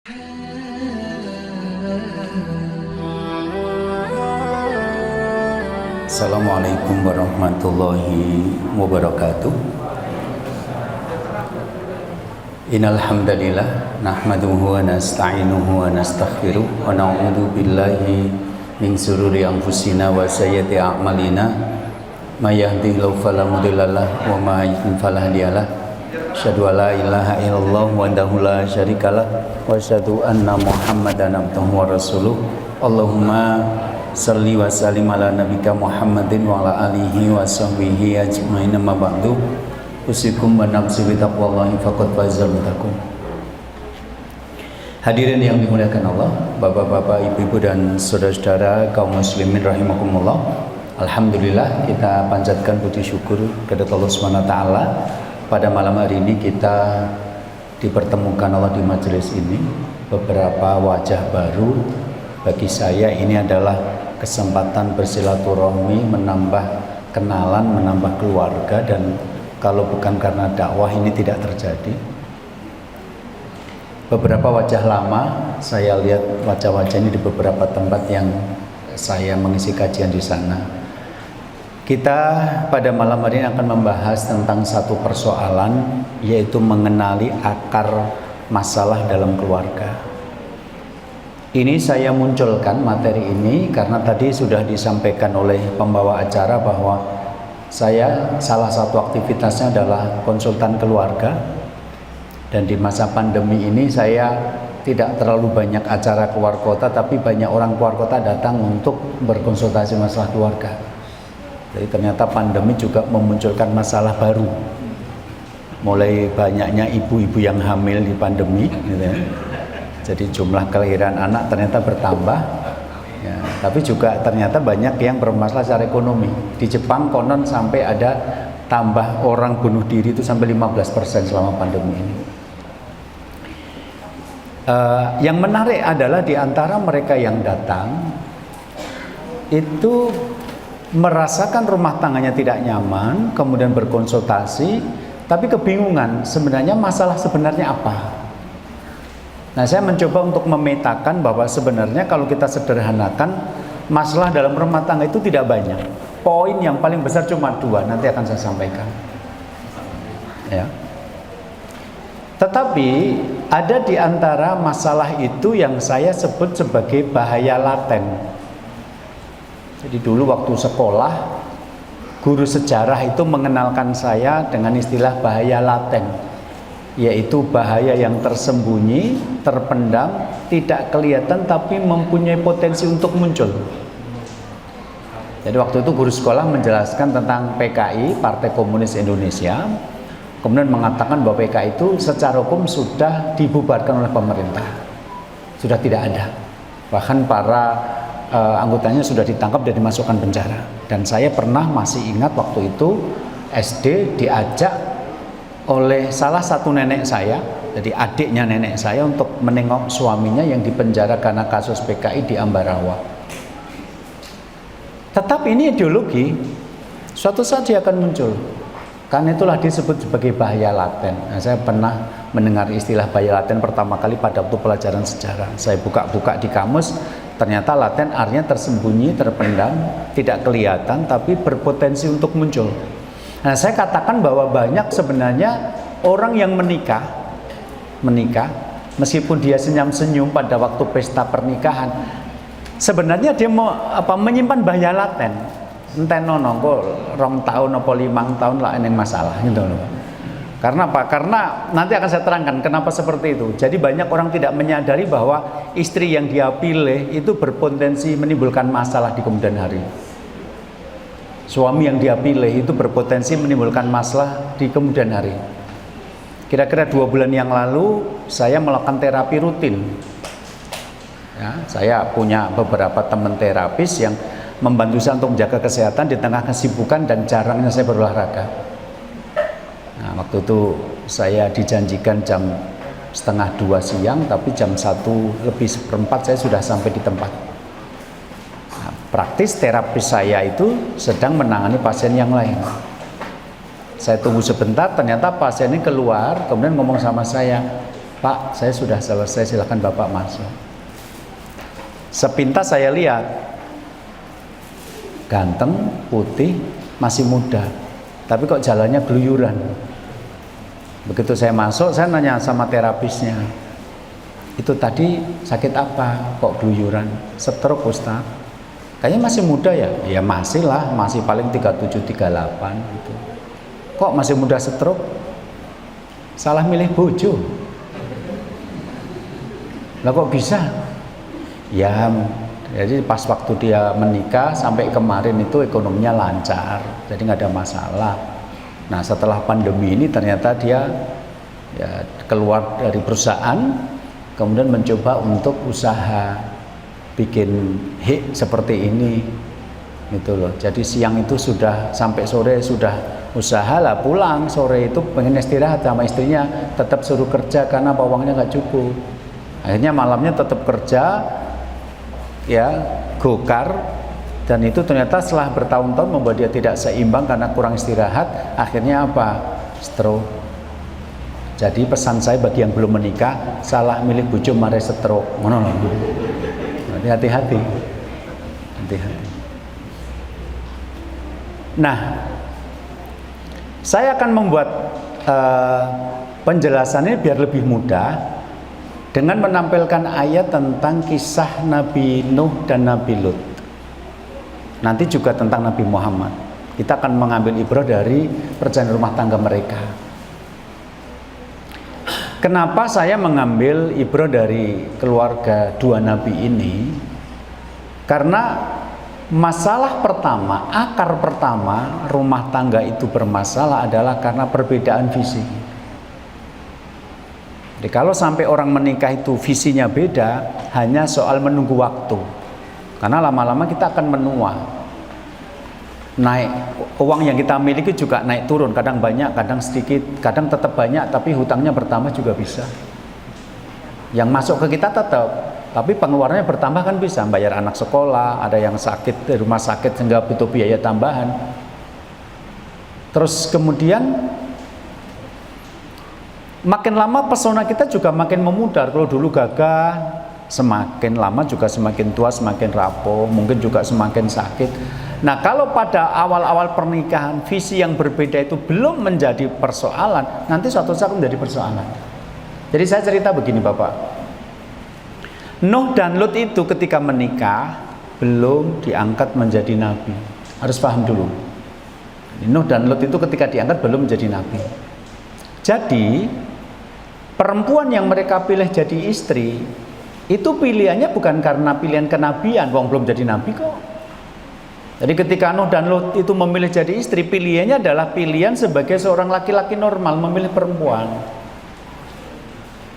Assalamualaikum warahmatullahi wabarakatuh. Innal hamdalillah nahmaduhu wa nasta'inuhu wa nastaghfiruh wa na'udzu billahi min shururi anfusina wa sayyiati a'malina may yahdihillahu fala mudhillalah wa may yudhlil fala hadiyalah. Asyhadu an la ilaha illallah wahdahu la syarikalah wa asyhadu anna Muhammadan abduhu wa rasuluh. Allahumma salli wa sallim ala nabika Muhammadin wa ala alihi wa sahbihi ajma'in, amma ba'du. Usikum wa nafsi bi taqwallahi faqad fazal muttaqun. Hadirin yang dimuliakan Allah, bapak-bapak, ibu-ibu dan saudara-saudara kaum muslimin rahimakumullah. Alhamdulillah, kita panjatkan puji syukur kepada Allah Subhanahu wa taala. Pada malam hari ini kita dipertemukan Allah di majelis ini. Beberapa wajah baru bagi saya, ini adalah kesempatan bersilaturahmi, menambah kenalan, menambah keluarga, dan kalau bukan karena dakwah ini tidak terjadi. Beberapa wajah lama saya lihat wajah-wajah ini di beberapa tempat yang saya mengisi kajian di sana. Kita pada malam hari ini akan membahas tentang satu persoalan, yaitu mengenali akar masalah dalam keluarga. Ini saya munculkan materi ini karena tadi sudah disampaikan oleh pembawa acara bahwa saya salah satu aktivitasnya adalah konsultan keluarga, dan di masa pandemi ini saya tidak terlalu banyak acara keluar kota, tapi banyak orang keluar kota datang untuk berkonsultasi masalah keluarga. Jadi ternyata pandemi juga memunculkan masalah baru, mulai banyaknya ibu-ibu yang hamil di pandemi gitu ya. Jadi jumlah kelahiran anak ternyata bertambah ya, tapi juga ternyata banyak yang bermasalah secara ekonomi. Di Jepang konon sampai ada tambah orang bunuh diri itu sampai 15% selama pandemi ini. Yang menarik adalah di antara mereka yang datang itu merasakan rumah tangganya tidak nyaman, kemudian berkonsultasi, tapi kebingungan sebenarnya masalah sebenarnya apa. Nah, saya mencoba untuk memetakan bahwa sebenarnya kalau kita sederhanakan, masalah dalam rumah tangga itu tidak banyak. Poin yang paling besar cuma dua, nanti akan saya sampaikan. Ya. Tetapi ada di antara masalah itu yang saya sebut sebagai bahaya laten. Jadi dulu waktu sekolah, guru sejarah itu mengenalkan saya dengan istilah bahaya laten, yaitu bahaya yang tersembunyi, terpendam, tidak kelihatan tapi mempunyai potensi untuk muncul. Jadi waktu itu guru sekolah menjelaskan tentang PKI, Partai Komunis Indonesia, kemudian mengatakan bahwa PKI itu secara hukum sudah dibubarkan oleh pemerintah, sudah tidak ada, bahkan para anggotanya sudah ditangkap dan dimasukkan penjara. Dan saya pernah masih ingat waktu itu SD diajak oleh salah satu nenek saya, jadi adiknya nenek saya, untuk menengok suaminya yang dipenjara karena kasus PKI di Ambarawa. Tetapi ini ideologi, suatu saat dia akan muncul. Karena itulah disebut sebagai bahaya laten. Nah, saya pernah mendengar istilah bahaya laten pertama kali pada waktu pelajaran sejarah. Saya buka-buka di kamus, ternyata laten artinya tersembunyi, terpendam, tidak kelihatan, tapi berpotensi untuk muncul. Nah, saya katakan bahwa banyak sebenarnya orang yang menikah, meskipun dia senyum-senyum pada waktu pesta pernikahan, sebenarnya dia menyimpan bahaya laten. Enten nongko 2 tahun atau 5 tahun lah ini masalah gitu loh. Karena apa? Karena nanti akan saya terangkan kenapa seperti itu. Jadi banyak orang tidak menyadari bahwa istri yang dia pilih itu berpotensi menimbulkan masalah di kemudian hari. Suami yang dia pilih itu berpotensi menimbulkan masalah di kemudian hari. Kira-kira 2 bulan yang lalu saya melakukan terapi rutin. Ya, saya punya beberapa teman terapis yang membantu saya untuk menjaga kesehatan di tengah kesibukan dan jarangnya saya berolahraga. Nah, waktu itu saya dijanjikan jam 1:30 siang, tapi jam 1:04 saya sudah sampai di tempat. Nah, praktis terapis saya itu sedang menangani pasien yang lain. Saya tunggu sebentar, ternyata pasien ini keluar, kemudian ngomong sama saya, Pak, saya sudah selesai, silakan Bapak masuk. Sepintas saya lihat, ganteng, putih, masih muda, tapi kok jalannya geluyuran. Begitu saya masuk, saya nanya sama terapisnya, itu tadi sakit apa? Kok geluyuran? Stroke, Ustaz. Kayaknya masih muda ya? Ya masih lah, masih paling 37, 38 gitu. Kok masih muda stroke? Salah milih bojo. Lah kok bisa? Ya, jadi pas waktu dia menikah sampai kemarin itu ekonominya lancar, jadi nggak ada masalah. Nah setelah pandemi ini ternyata dia ya keluar dari perusahaan, kemudian mencoba untuk usaha bikin hik seperti ini, gitu loh. Jadi siang itu sudah sampai sore sudah usaha lah, pulang sore itu pengen istirahat sama istrinya, tetap suruh kerja karena uangnya nggak cukup. Akhirnya malamnya tetap kerja, ya gokar, dan itu ternyata setelah bertahun-tahun membuat dia tidak seimbang karena kurang istirahat. Akhirnya apa? Stroke. Jadi pesan saya bagi yang belum menikah, salah milih bojo mare stroke. Hati-hati. Hati-hati. Nah, saya akan membuat penjelasannya biar lebih mudah dengan menampilkan ayat tentang kisah Nabi Nuh dan Nabi Lut. Nanti juga tentang Nabi Muhammad. Kita akan mengambil ibrah dari perjalanan rumah tangga mereka. Kenapa saya mengambil ibrah dari keluarga dua nabi ini? Karena masalah pertama, akar pertama rumah tangga itu bermasalah adalah karena perbedaan visi. Jadi kalau sampai orang menikah itu visinya beda, hanya soal menunggu waktu. Karena lama-lama kita akan menua. Naik uang yang kita miliki juga naik turun, kadang banyak, kadang sedikit, kadang tetap banyak tapi hutangnya bertambah juga bisa. Yang masuk ke kita tetap, tapi pengeluarannya bertambah kan bisa, bayar anak sekolah, ada yang sakit di rumah sakit sehingga butuh biaya tambahan. Terus kemudian makin lama pesona kita juga makin memudar. Kalau dulu gagah, semakin lama juga semakin tua, semakin rapuh, mungkin juga semakin sakit. Nah kalau pada awal-awal pernikahan visi yang berbeda itu belum menjadi persoalan, nanti suatu saat menjadi persoalan. Jadi saya cerita begini Bapak, Nuh dan Lut itu ketika menikah belum diangkat menjadi nabi. Harus paham dulu, Nuh dan Lut itu ketika diangkat belum menjadi nabi. Jadi perempuan yang mereka pilih jadi istri itu pilihannya bukan karena pilihan kenabian, wong belum jadi nabi kok. Jadi ketika Nuh dan Lut itu memilih jadi istri, pilihannya adalah pilihan sebagai seorang laki-laki normal memilih perempuan.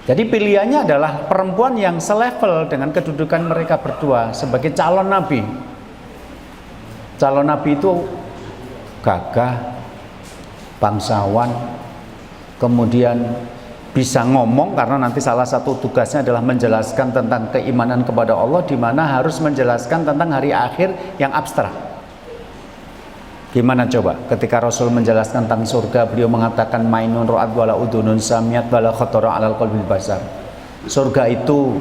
Jadi pilihannya adalah perempuan yang selevel dengan kedudukan mereka berdua sebagai calon nabi. Calon nabi itu gagah, bangsawan, kemudian bisa ngomong, karena nanti salah satu tugasnya adalah menjelaskan tentang keimanan kepada Allah, di mana harus menjelaskan tentang hari akhir yang abstrak. Gimana coba ketika Rasul menjelaskan tentang surga, beliau mengatakan mainun ra'at wala udunun samiat wala khatara alal qalbil basar. Surga itu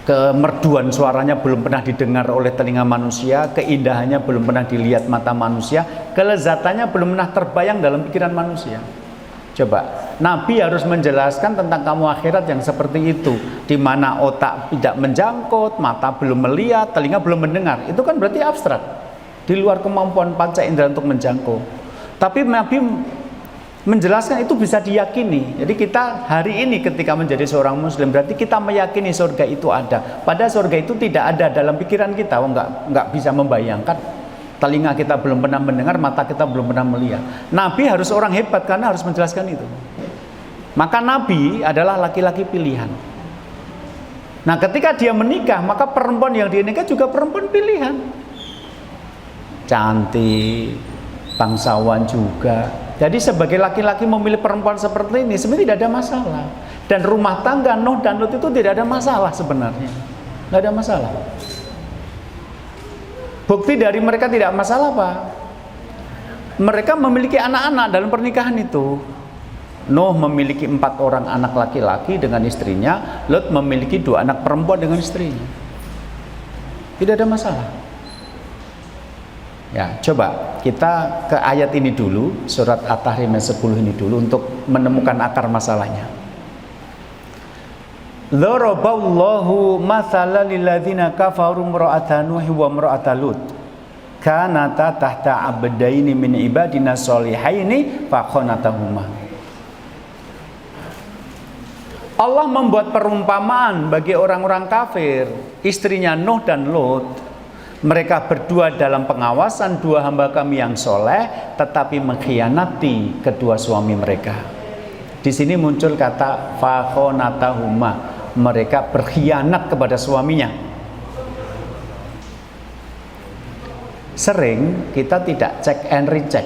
kemerduan suaranya belum pernah didengar oleh telinga manusia, keindahannya belum pernah dilihat mata manusia, kelezatannya belum pernah terbayang dalam pikiran manusia. Coba, Nabi harus menjelaskan tentang kamu akhirat yang seperti itu, di mana otak tidak menjangkut, mata belum melihat, telinga belum mendengar. Itu kan berarti abstrak, di luar kemampuan panca indera untuk menjangkau. Tapi Nabi menjelaskan itu bisa diyakini. Jadi kita hari ini ketika menjadi seorang muslim, berarti kita meyakini surga itu ada. Padahal surga itu tidak ada dalam pikiran kita, nggak bisa membayangkan. Telinga kita belum pernah mendengar, mata kita belum pernah melihat. Nabi harus orang hebat karena harus menjelaskan itu. Maka Nabi adalah laki-laki pilihan. Nah ketika dia menikah, maka perempuan yang dia nikah juga perempuan pilihan. Cantik, bangsawan juga. Jadi sebagai laki-laki memilih perempuan seperti ini sebenarnya tidak ada masalah. Dan rumah tangga Nuh dan Lut itu tidak ada masalah sebenarnya. Tidak ada masalah. Bukti dari mereka tidak masalah apa? Mereka memiliki anak-anak dalam pernikahan itu. Nuh memiliki 4 orang anak laki-laki dengan istrinya, Lut memiliki 2 anak perempuan dengan istrinya. Tidak ada masalah. Ya, coba kita ke ayat ini dulu, surat At-Tahrim 10 ini dulu untuk menemukan akar masalahnya. Daraballahu mathalan lil ladzina kafaru imra'ata Nuh wa imra'ata Lut. Kanata tahta abdaini min ibadina sholihaini fakhonatahuma. Allah membuat perumpamaan bagi orang-orang kafir, istrinya Nuh dan Lut. Mereka berdua dalam pengawasan 2 hamba kami yang soleh, tetapi mengkhianati kedua suami mereka. Di sini muncul kata fakhonatahuma, mereka berkhianat kepada suaminya. Sering kita tidak cek and recheck,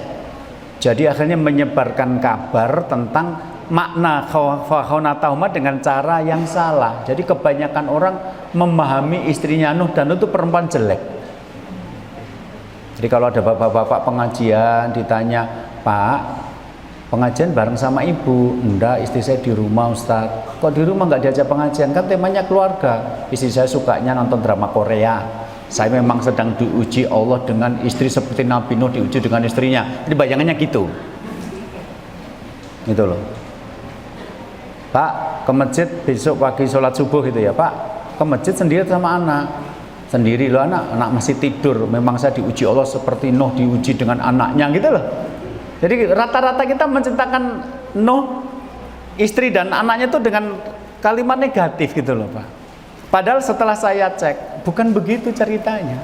jadi akhirnya menyebarkan kabar tentang makna fakhonatahuma dengan cara yang salah. Jadi kebanyakan orang memahami istrinya Nuh dan Lut itu perempuan jelek. Jadi kalau ada bapak-bapak pengajian ditanya, Pak, pengajian bareng sama ibu? Enggak, istri saya di rumah Ustaz. Kok di rumah nggak diajak pengajian? Kan temanya keluarga. Istri saya sukanya nonton drama Korea. Saya memang sedang diuji Allah dengan istri seperti Nabi Nuh diuji dengan istrinya. Jadi bayangannya gitu. Gitu loh. Pak, ke masjid besok pagi sholat subuh gitu ya Pak. Ke masjid sendiri sama anak. Sendiri loh anak masih tidur. Memang saya diuji Allah seperti Nuh diuji dengan anaknya gitu loh. Jadi rata-rata kita menceritakan Nuh, istri dan anaknya itu dengan kalimat negatif gitu loh Pak. Padahal setelah saya cek, bukan begitu ceritanya.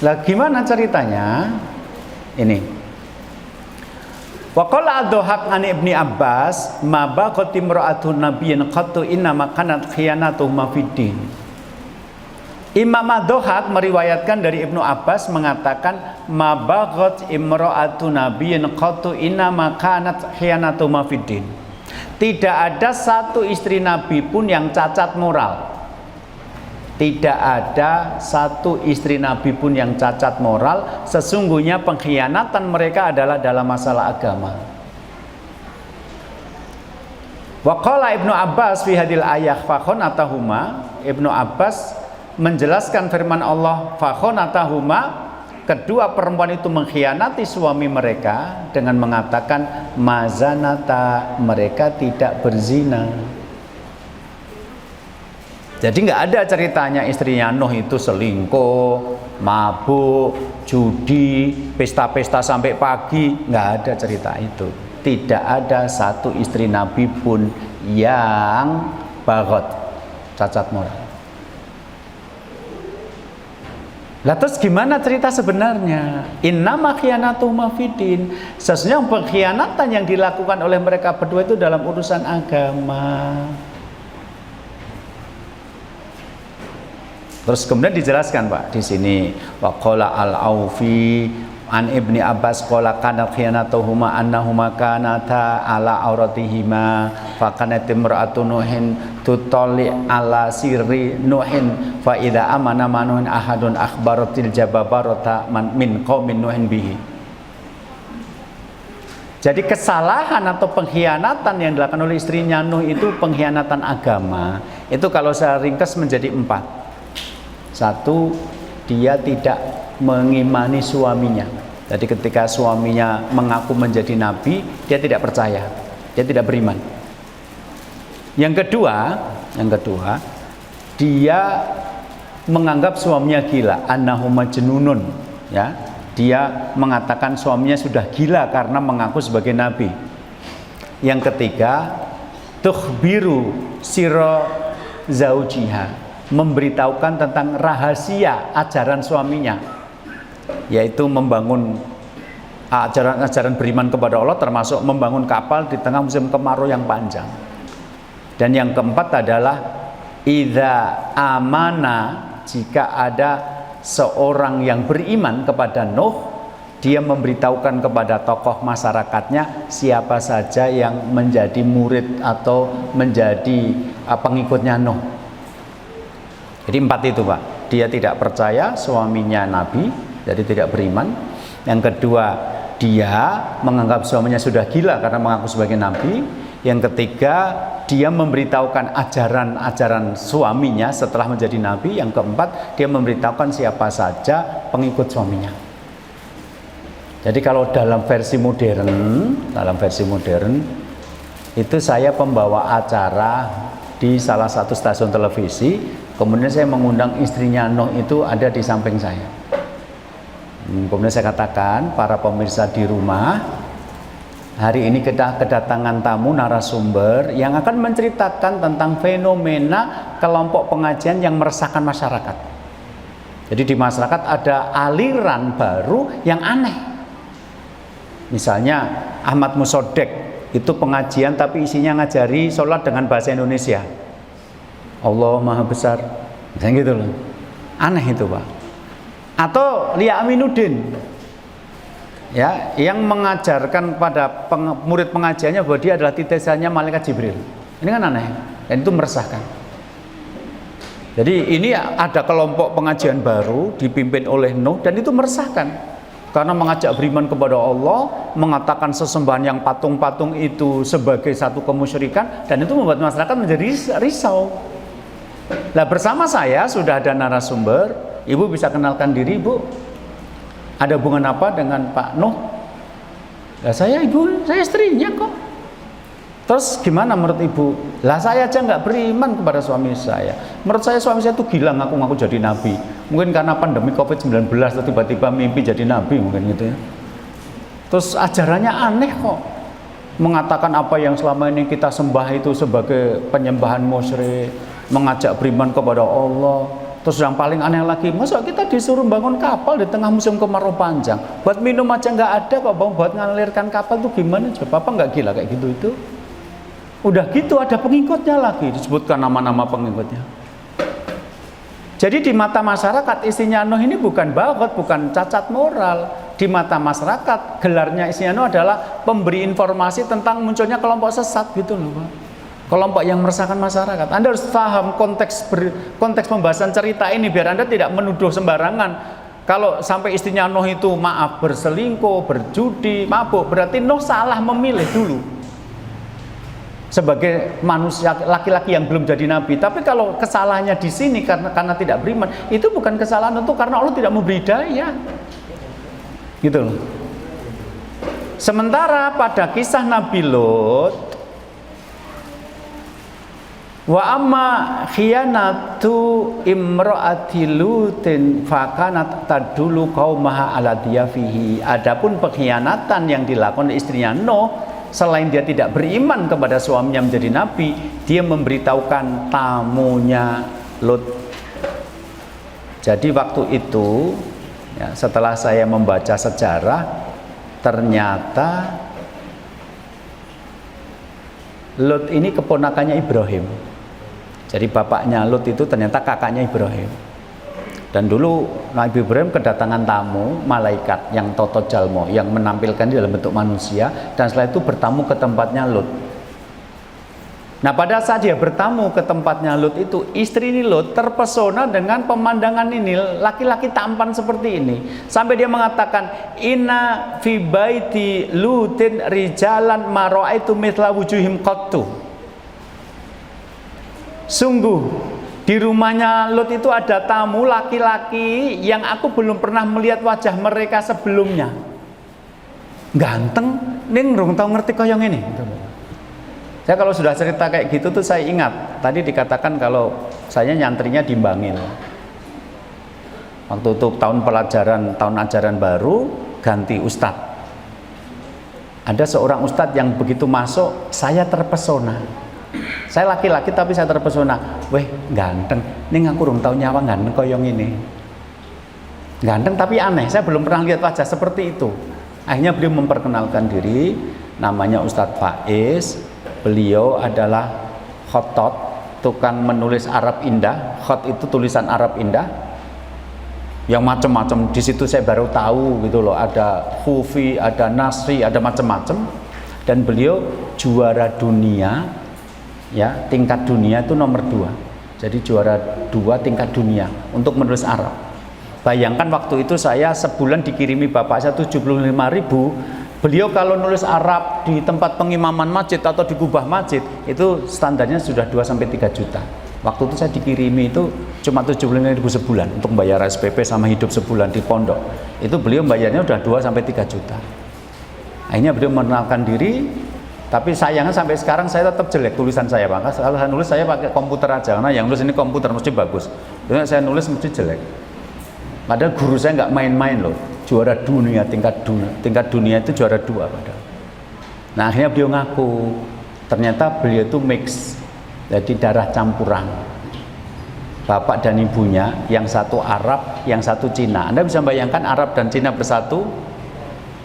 Lah gimana ceritanya? Ini. Wa qala ad-Dhahhak an Ibni Abbas, ma baqat imra'atun nabiyyin qattu inna ma kanat khiyanatuhuma fid-din. Imam ad-Dhahhak meriwayatkan dari Ibnu Abbas mengatakan, ma baqat imra'atun nabiyyin qattu inna ma kanat khiyanatuhuma fid-din. Tidak ada satu istri Nabi pun yang cacat moral. Tidak ada satu istri Nabi pun yang cacat moral. Sesungguhnya pengkhianatan mereka adalah dalam masalah agama. Wa qala Ibnu Abbas fi hadil ayah fakhonatahuma. Ibnu Abbas menjelaskan firman Allah fakhonatahuma, kedua perempuan itu mengkhianati suami mereka dengan mengatakan mazanata, mereka tidak berzina. Jadi nggak ada ceritanya istrinya Nuh itu selingkuh, mabuk, judi, pesta-pesta sampai pagi. Nggak ada cerita itu. Tidak ada satu istri Nabi pun yang bagot, cacat moral. Lah terus gimana cerita sebenarnya? Innama khiyanatuhuma fid-din. Sesungguhnya pengkhianatan yang dilakukan oleh mereka berdua itu dalam urusan agama. Terus kemudian dijelaskan Pak di sini, wa qala al-Aufi an Ibni Abbas qala kanat khiyanatuhuma annahuma kanata ala auratihima fa kanat imra'atu Nuhin tutalli ala sirri Nuhin fa idza amana manun ahadun akhbaratil jababarata min qaumin Nuhin bihi. Jadi kesalahan atau pengkhianatan yang dilakukan oleh istrinya Nuh itu pengkhianatan agama. Itu kalau saya ringkas menjadi 4. 1, dia tidak mengimani suaminya. Jadi ketika suaminya mengaku menjadi nabi, dia tidak percaya, dia tidak beriman. Yang kedua, dia menganggap suaminya gila, annahu majnunun, ya. Dia mengatakan suaminya sudah gila karena mengaku sebagai nabi. Yang ketiga, tukhbiru sirra zaujiha, memberitahukan tentang rahasia ajaran suaminya, yaitu membangun ajaran beriman kepada Allah, termasuk membangun kapal di tengah musim kemarau yang panjang. Dan yang keempat adalah idza amana, jika ada seorang yang beriman kepada Nuh, dia memberitahukan kepada tokoh masyarakatnya siapa saja yang menjadi murid atau menjadi pengikutnya Nuh. Jadi 4 itu Pak. Dia tidak percaya suaminya nabi, jadi tidak beriman. Yang kedua, dia menganggap suaminya sudah gila karena mengaku sebagai nabi. Yang ketiga, dia memberitahukan ajaran-ajaran suaminya setelah menjadi nabi. Yang keempat, dia memberitahukan siapa saja pengikut suaminya. Jadi kalau dalam versi modern itu saya pembawa acara di salah satu stasiun televisi, kemudian saya mengundang istrinya Nuh itu ada di samping saya. Kemudian saya katakan, para pemirsa di rumah, hari ini kita kedatangan tamu narasumber yang akan menceritakan tentang fenomena kelompok pengajian yang meresahkan masyarakat. Jadi di masyarakat ada aliran baru yang aneh. Misalnya Ahmad Musodek, itu pengajian tapi isinya ngajari sholat dengan bahasa Indonesia. Allah Maha Besar, misalnya gitu loh. Aneh itu, Pak. Atau Lia Aminuddin, ya, yang mengajarkan pada murid pengajiannya bahwa dia adalah titisannya malaikat Jibril. Ini kan aneh, dan itu meresahkan. Jadi ini ada kelompok pengajian baru dipimpin oleh Nuh, dan itu meresahkan karena mengajak beriman kepada Allah, mengatakan sesembahan yang patung-patung itu sebagai satu kemusyrikan, dan itu membuat masyarakat menjadi risau. Nah, bersama saya sudah ada narasumber. Ibu bisa kenalkan diri, Bu. Ada hubungan apa dengan Pak Nuh? Lah saya istrinya kok. Terus gimana menurut Ibu? Lah saya aja nggak beriman kepada suami saya. Menurut saya suami saya tuh gila ngaku-ngaku jadi nabi. Mungkin karena pandemi COVID-19 atau tiba-tiba mimpi jadi nabi mungkin gitu ya. Terus ajarannya aneh kok. Mengatakan apa yang selama ini kita sembah itu sebagai penyembahan musyrik, mengajak beriman kepada Allah. Terus yang paling aneh lagi, masa kita disuruh bangun kapal di tengah musim kemarau panjang? Buat minum aja nggak ada kok, bang. Buat ngalirkan kapal tuh gimana? Coba apa nggak gila kayak gitu itu? Udah gitu ada pengikutnya lagi, disebutkan nama-nama pengikutnya. Jadi di mata masyarakat istrinya Nuh ini bukan bagot, bukan cacat moral. Di mata masyarakat gelarnya istrinya Nuh adalah pemberi informasi tentang munculnya kelompok sesat gitu loh, Pak. Kelompok yang meresahkan masyarakat. Anda harus paham konteks pembahasan cerita ini biar Anda tidak menuduh sembarangan. Kalau sampai istrinya Nuh itu maaf berselingkuh, berjudi, mabuk, berarti Nuh salah memilih dulu sebagai manusia laki-laki yang belum jadi nabi. Tapi kalau kesalahannya di sini karena tidak beriman, itu bukan kesalahan, itu karena Allah tidak memberi hidayah. Gitu loh. Sementara pada kisah Nabi Lot, wa amma khiyanatu imraati Lutin fakanat tadulu qaumaha ala diyafihi. Adapun pengkhianatan yang dilakukan istrinya Nuh, selain dia tidak beriman kepada suaminya menjadi nabi, dia memberitahukan tamunya Lut. Jadi waktu itu ya, setelah saya membaca sejarah, ternyata Lut ini keponakannya Ibrahim. Jadi bapaknya Lut itu ternyata kakaknya Ibrahim. Dan dulu Nabi Ibrahim kedatangan tamu malaikat yang toto jalmo, yang menampilkan dalam bentuk manusia, dan setelah itu bertamu ke tempatnya Lut. Nah, pada saat dia bertamu ke tempatnya Lut itu, istri ini Lut terpesona dengan pemandangan ini, laki-laki tampan seperti ini, sampai dia mengatakan, inna fi baiti Lutin rijalan ma ra'aitu mithla wujuhim qattu. Sungguh di rumahnya Lut itu ada tamu laki-laki yang aku belum pernah melihat wajah mereka sebelumnya. Ganteng, ning rung tau ngerti koyong ini. Saya kalau sudah cerita kayak gitu tuh saya ingat tadi dikatakan kalau saya nyantrinya di Bangil. Waktu itu tahun ajaran baru ganti ustadz. Ada seorang ustadz yang begitu masuk saya terpesona. Saya laki-laki tapi saya terpesona. Weh, ganteng. Ning aku rung tau nyawa ganteng koyong ini. Ganteng tapi aneh. Saya belum pernah lihat wajah seperti itu. Akhirnya beliau memperkenalkan diri, namanya Ustadz Faiz. Beliau adalah khotot, tukang menulis Arab indah. Khot itu tulisan Arab indah. Yang macam-macam. Di situ saya baru tahu gitu loh. Ada Khufi, ada Nasri, ada macam-macam. Dan beliau juara dunia. Ya, tingkat dunia itu nomor 2. Jadi juara 2 tingkat dunia untuk menulis Arab. Bayangkan waktu itu saya sebulan dikirimi bapak saya 75.000. Beliau kalau nulis Arab di tempat pengimaman masjid atau di kubah masjid itu standarnya sudah 2-3 juta. Waktu itu saya dikirimi itu cuma 75.000 sebulan untuk bayar SPP sama hidup sebulan di pondok. Itu beliau bayarnya udah 2-3 juta. Akhirnya beliau mengenalkan diri, tapi sayangnya sampai sekarang saya tetap jelek tulisan saya, Pak. Kalau saya nulis saya pakai komputer aja, karena yang nulis ini komputer mesti bagus. Jadi saya nulis mesti jelek. Padahal guru saya nggak main-main loh, juara dunia, tingkat dunia itu juara 2 padahal. Nah akhirnya beliau ngaku, ternyata beliau itu mix, jadi darah campuran. Bapak dan ibunya, yang satu Arab, yang satu Cina. Anda bisa bayangkan Arab dan Cina bersatu.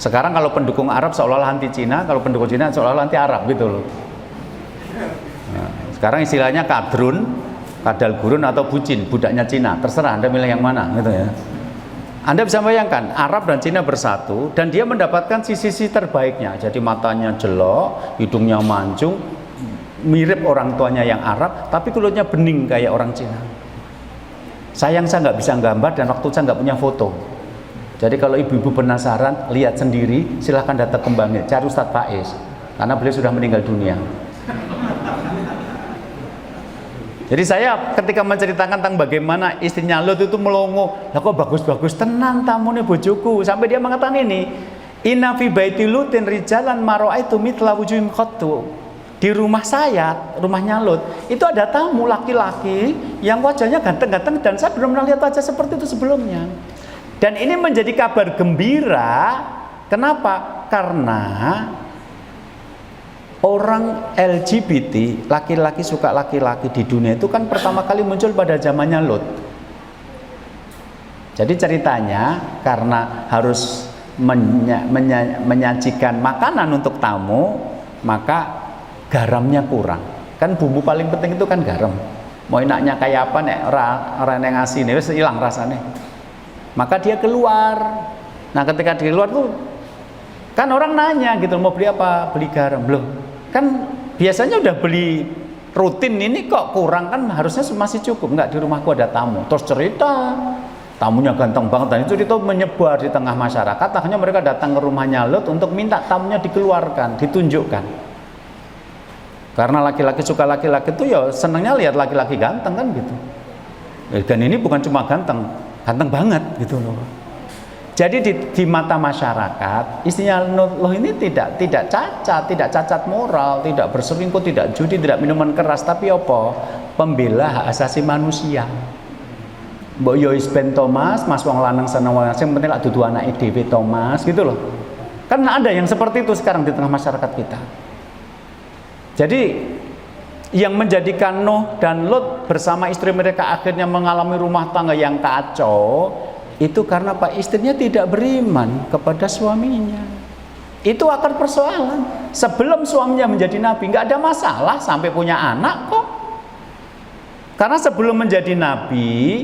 Sekarang kalau pendukung Arab seolah-olah anti Cina, kalau pendukung Cina seolah-olah anti Arab gitu loh. Nah, sekarang istilahnya kadrun, kadal gurun atau bucin, budaknya Cina. Terserah Anda milih yang mana gitu ya. Anda bisa bayangkan Arab dan Cina bersatu dan dia mendapatkan sisi-sisi terbaiknya. Jadi matanya jelok, hidungnya mancung, mirip orang tuanya yang Arab, tapi kulitnya bening kayak orang Cina. Sayang saya nggak bisa gambar dan waktu saya nggak punya foto. Jadi kalau ibu-ibu penasaran, lihat sendiri, silahkan datang ke Bangil, cari Ustadz Faiz, karena beliau sudah meninggal dunia. Jadi saya ketika menceritakan tentang bagaimana istrinya Lot itu melongo, lah kok bagus-bagus tenan tamune bojoku, sampai dia mengatakan ini, inna fi baiti lutin rijalan maro'aitu mitla wujuhim khattu. Di rumah saya, rumahnya Lot, itu ada tamu laki-laki yang wajahnya ganteng-ganteng dan saya belum pernah lihat wajah seperti itu sebelumnya. Dan ini menjadi kabar gembira. Kenapa? Karena orang LGBT, laki-laki suka laki-laki di dunia itu kan pertama kali muncul pada zamannya Lot. Jadi ceritanya karena harus menyajikan makanan untuk tamu, maka garamnya kurang. Kan bumbu paling penting itu kan garam. Mau enaknya kayak apa nek ora nek ngasih wis hilang rasanya. Maka dia keluar. Nah ketika dia keluar tuh kan orang nanya gitu, mau beli apa? Beli garam. Belum. Kan biasanya udah beli rutin, ini kok kurang, kan harusnya masih cukup. Enggak, di rumahku ada tamu. Terus cerita, tamunya ganteng banget dan itu menyebar di tengah masyarakat. Akhirnya mereka datang ke rumahnya Lot untuk minta tamunya dikeluarkan, ditunjukkan. Karena laki-laki suka laki-laki itu ya senangnya lihat laki-laki ganteng kan gitu. Dan ini bukan cuma ganteng, ganteng banget gitu loh. Jadi di mata masyarakat, istrinya Lot ini tidak cacat moral, tidak berselingkuh, tidak judi, tidak minuman keras, tapi apa? Pembela hak asasi manusia. Mbok yo ben Thomas, Mas wong lanang seneng wong sing penting lak dudu anake dhewe Thomas gitu loh. Kan ada yang seperti itu sekarang di tengah masyarakat kita. Jadi yang menjadikan Nuh dan Lot bersama istri mereka akhirnya mengalami rumah tangga yang kacau itu karena Pak istrinya tidak beriman kepada suaminya. Itu akar persoalan. Sebelum suaminya menjadi nabi nggak ada masalah sampai punya anak kok. Karena sebelum menjadi nabi,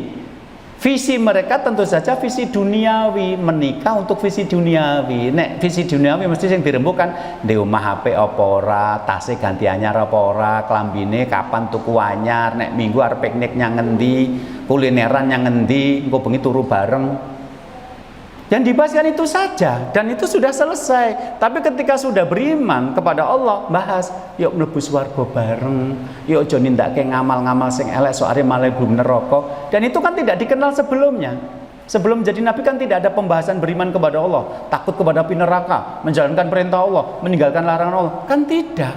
visi mereka tentu saja visi duniawi, menikah untuk visi duniawi. Nek visi duniawi mesti yang dirembukan di omah HP apa ora, tase ganti anyar apa ora, klambine kapan tuku anyar, nek minggu arep piknik nyang ngendi, kulineran nyang ngendi, engko bengi turu bareng. Yang dibahas kan itu saja dan itu sudah selesai. Tapi ketika sudah beriman kepada Allah, bahas yuk mlebu swarga bareng, yuk aja nindakake ngamal-ngamal sing elek soare malah mlebu neraka. Dan itu kan tidak dikenal sebelumnya. Sebelum jadi nabi kan tidak ada pembahasan beriman kepada Allah, takut kepada api neraka, menjalankan perintah Allah, meninggalkan larangan Allah. Kan tidak.